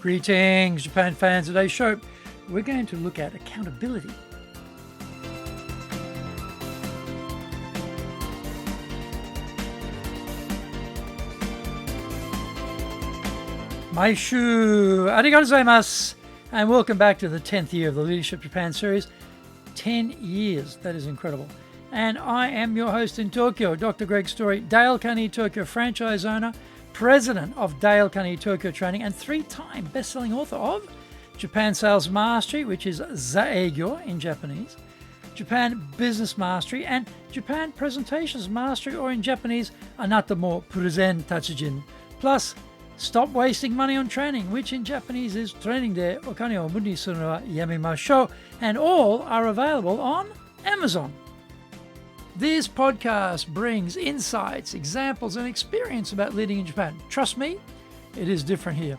Greetings, Japan fans. Today's show, we're going to look at accountability. Maishu, arigatou gozaimasu, and welcome back to the 10th year of the Leadership Japan series. 10 years, that is incredible. And I am your host in Tokyo, Dr. Greg Story, Dale Carnegie Tokyo franchise owner, president of Dale Carnegie Tokyo Training, and three-time best-selling author of Japan Sales Mastery, which is Zaegyo in Japanese, Japan Business Mastery, and Japan Presentations Mastery, or in Japanese, Anata mo Prezen Tatsujin, plus Stop Wasting Money on Training, which in Japanese is Training de Okane o Muri suru no wa yamemashou, and all are available on Amazon. This podcast brings insights, examples, and experience about leading in Japan. Trust me, it is different here.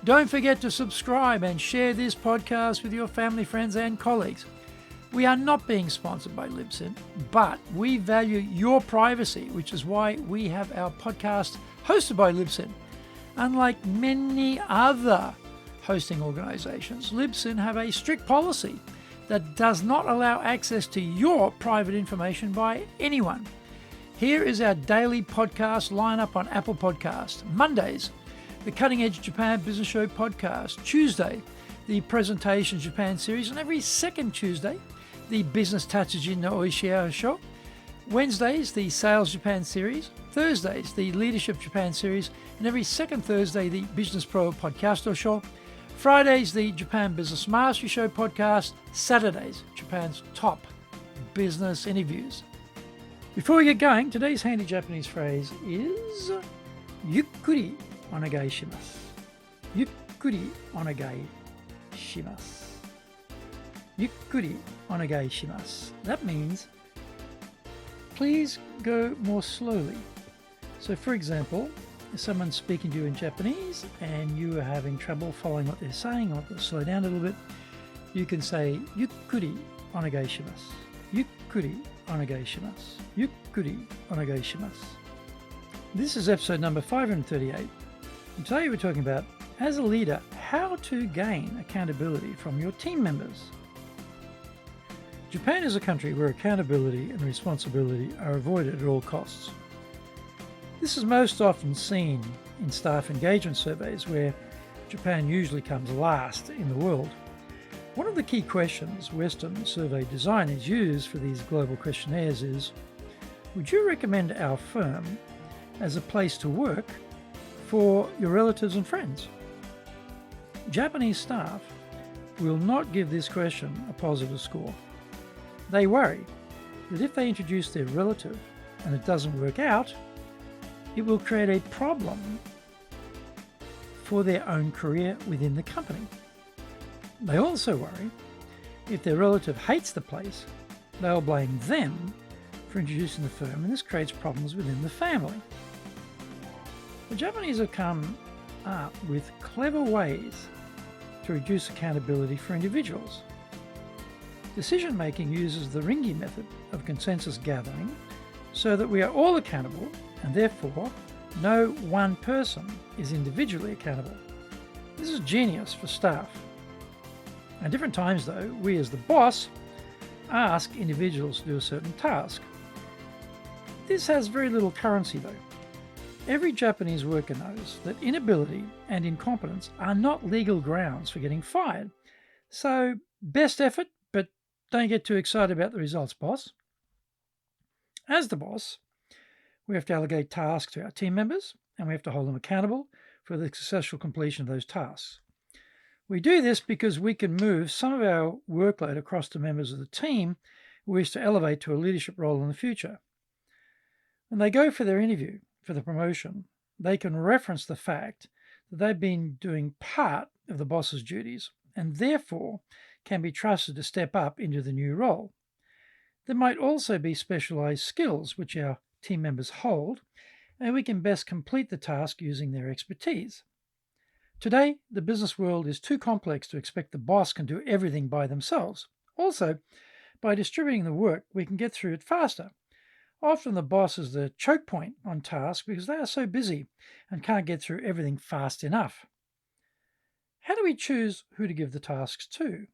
Don't forget to subscribe and share this podcast with your family, friends, and colleagues. We are not being sponsored by Libsyn, but we value your privacy, which is why we have our podcast hosted by Libsyn. Unlike many other hosting organizations, Libsyn have a strict policy that does not allow access to your private information by anyone. Here is our daily podcast lineup on Apple Podcasts. Mondays, the Cutting Edge Japan Business Show podcast. Tuesday, the Presentations Japan series. And every second Tuesday, the Business Tatsujin no Oishia show. Wednesdays, the Sales Japan series. Thursdays, the Leadership Japan series. And every second Thursday, the Business Pro Podcasto show. Fridays, the Japan Business Mastery Show podcast. Saturdays, Japan's top business interviews. Before we get going, today's handy Japanese phrase is yukkuri onegai shimasu. Yukkuri onegai shimasu. Yukkuri onegai shimasu. That means, please go more slowly. So, for example, if someone's speaking to you in Japanese and you are having trouble following what they're saying or to slow down a little bit, you can say yukkuri onegai shimasu. Yukkuri onegai shimasu. Yukkuri onegai shimasu. This is episode number 538. And today we're talking about, as a leader, how to gain accountability from your team members. Japan is a country where accountability and responsibility are avoided at all costs. This is most often seen in staff engagement surveys, where Japan usually comes last in the world. One of the key questions Western survey designers use for these global questionnaires is, would you recommend our firm as a place to work for your relatives and friends? Japanese staff will not give this question a positive score. They worry that if they introduce their relative and it doesn't work out, it will create a problem for their own career within the company. They also worry if their relative hates the place, they'll blame them for introducing the firm, and this creates problems within the family. The Japanese have come up with clever ways to reduce accountability for individuals. Decision-making uses the ringi method of consensus gathering so that we are all accountable, and therefore no one person is individually accountable. This is genius for staff. At different times, though, we as the boss ask individuals to do a certain task. This has very little currency, though. Every Japanese worker knows that inability and incompetence are not legal grounds for getting fired. So, best effort, but don't get too excited about the results, boss. As the boss, we have to allocate tasks to our team members, and we have to hold them accountable for the successful completion of those tasks. We do this because we can move some of our workload across to members of the team who wish to elevate to a leadership role in the future. When they go for their interview for the promotion, they can reference the fact that they've been doing part of the boss's duties and therefore can be trusted to step up into the new role. There might also be specialized skills which our team members hold, and we can best complete the task using their expertise. Today, the business world is too complex to expect the boss can do everything by themselves. Also, by distributing the work, we can get through it faster. Often the boss is the choke point on task because they are so busy and can't get through everything fast enough. How do we choose who to give the tasks to?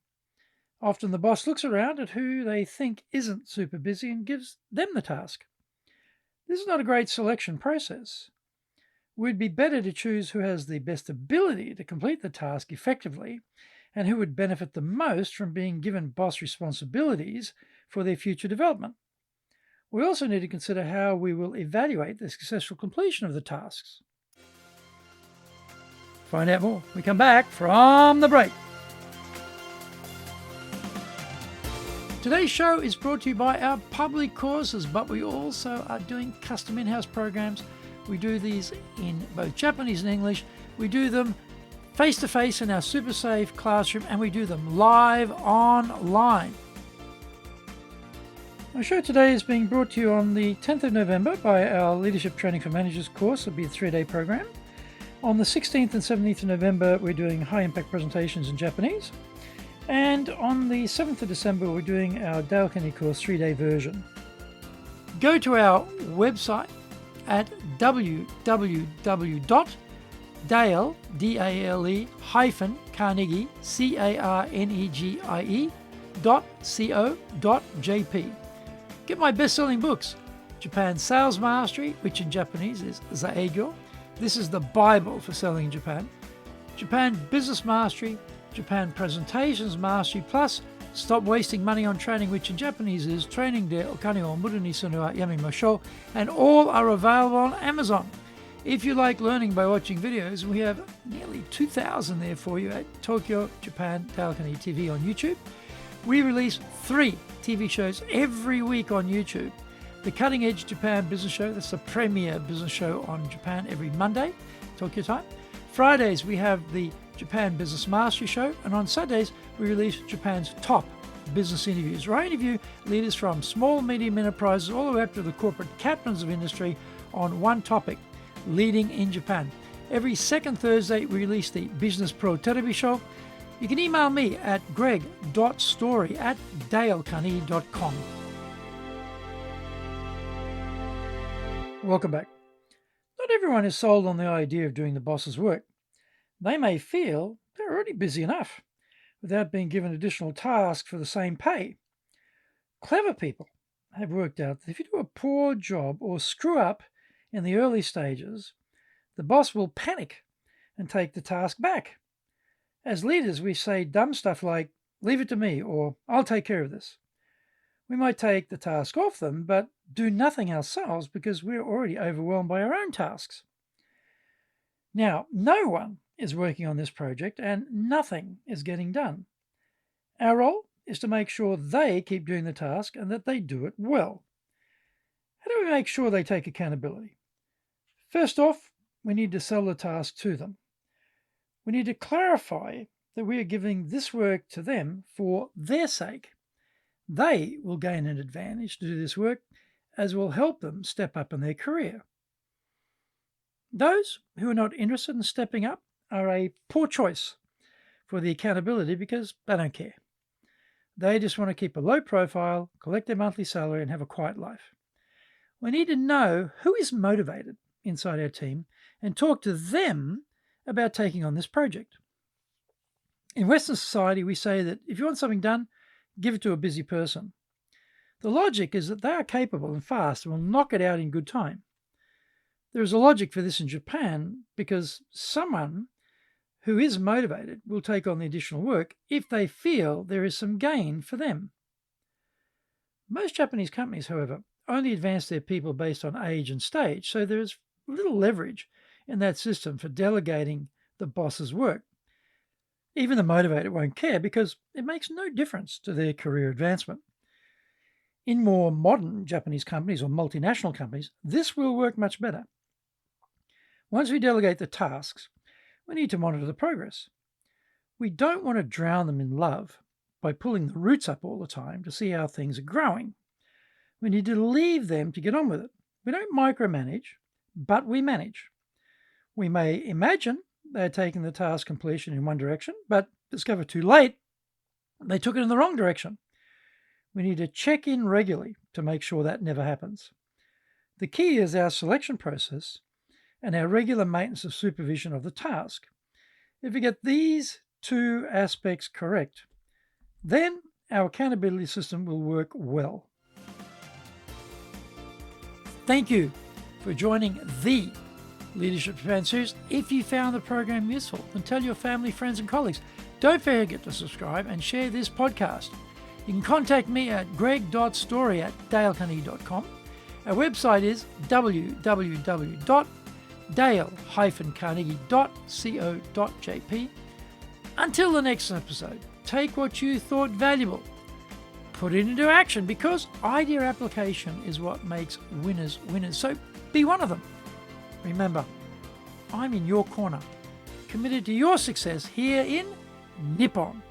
Often the boss looks around at who they think isn't super busy and gives them the task. This is not a great selection process. Would be better to choose who has the best ability to complete the task effectively and who would benefit the most from being given boss responsibilities for their future development. We also need to consider how we will evaluate the successful completion of the tasks. Find out more when we come back from the break. Today's show is brought to you by our public courses, but we also are doing custom in-house programs. We do these in both Japanese and English. We do them face-to-face in our super safe classroom, and we do them live online. Our show today is being brought to you on the 10th of November by our Leadership Training for Managers course. It'll be a 3-day program. On the 16th and 17th of November, we're doing high-impact presentations in Japanese. And on the 7th of December, we're doing our Dale Carnegie course 3-day version. Go to our website at www.dale-carnegie.co.jp. Get my best-selling books, Japan Sales Mastery, which in Japanese is Zaegyo. This is the Bible for selling in Japan. Japan Business Mastery, Japan Presentations Mastery, plus Stop Wasting Money on Training, which in Japanese is Training de Okane o Muru ni Sunu wa Yamimashou, and all are available on Amazon. If you like learning by watching videos, we have nearly 2,000 there for you at Tokyo, Japan, Dale Carnegie TV on YouTube. We release 3 TV shows every week on YouTube. The Cutting Edge Japan Business Show, that's the premier business show on Japan every Monday, Tokyo time. Fridays, we have the Japan Business Mastery Show, and on Saturdays, we release Japan's top business interviews, where I interview leaders from small, medium enterprises all the way up to the corporate captains of industry on one topic, leading in Japan. Every second Thursday, we release the Business Pro Television Show. You can email me at greg.story@dalecarnegie.com. Welcome back. Not everyone is sold on the idea of doing the boss's work. They may feel they're already busy enough without being given additional tasks for the same pay. Clever people have worked out that if you do a poor job or screw up in the early stages, the boss will panic and take the task back. As leaders, we say dumb stuff like, leave it to me, or I'll take care of this. We might take the task off them, but do nothing ourselves because we're already overwhelmed by our own tasks. Now, no one is working on this project and nothing is getting done. Our role is to make sure they keep doing the task and that they do it well. How do we make sure they take accountability? First off, we need to sell the task to them. We need to clarify that we are giving this work to them for their sake. They will gain an advantage to do this work, as will help them step up in their career. Those who are not interested in stepping up are a poor choice for the accountability because they don't care. They just want to keep a low profile, collect their monthly salary, and have a quiet life. We need to know who is motivated inside our team and talk to them about taking on this project. In Western society, we say that if you want something done, give it to a busy person. The logic is that they are capable and fast and will knock it out in good time. There is a logic for this in Japan because someone who is motivated will take on the additional work if they feel there is some gain for them. Most Japanese companies, however, only advance their people based on age and stage, so there is little leverage in that system for delegating the boss's work. Even the motivated won't care because it makes no difference to their career advancement. In more modern Japanese companies or multinational companies, this will work much better. Once we delegate the tasks, we need to monitor the progress. We don't want to drown them in love by pulling the roots up all the time to see how things are growing. We need to leave them to get on with it. We don't micromanage, but we manage. We may imagine they're taking the task completion in one direction, but discover too late they took it in the wrong direction. We need to check in regularly to make sure that never happens. The key is our selection process and our regular maintenance of supervision of the task. If we get these two aspects correct, then our accountability system will work well. Thank you for joining the Leadership Japan series. If you found the program useful, then tell your family, friends, and colleagues. Don't forget to subscribe and share this podcast. You can contact me at greg.story@dalecarnegie.com. Our website is www.dale-carnegie.co.jp. Until the next episode, take what you thought valuable, put it into action, because idea application is what makes winners winners. So be one of them. Remember, I'm in your corner, committed to your success here in Nippon.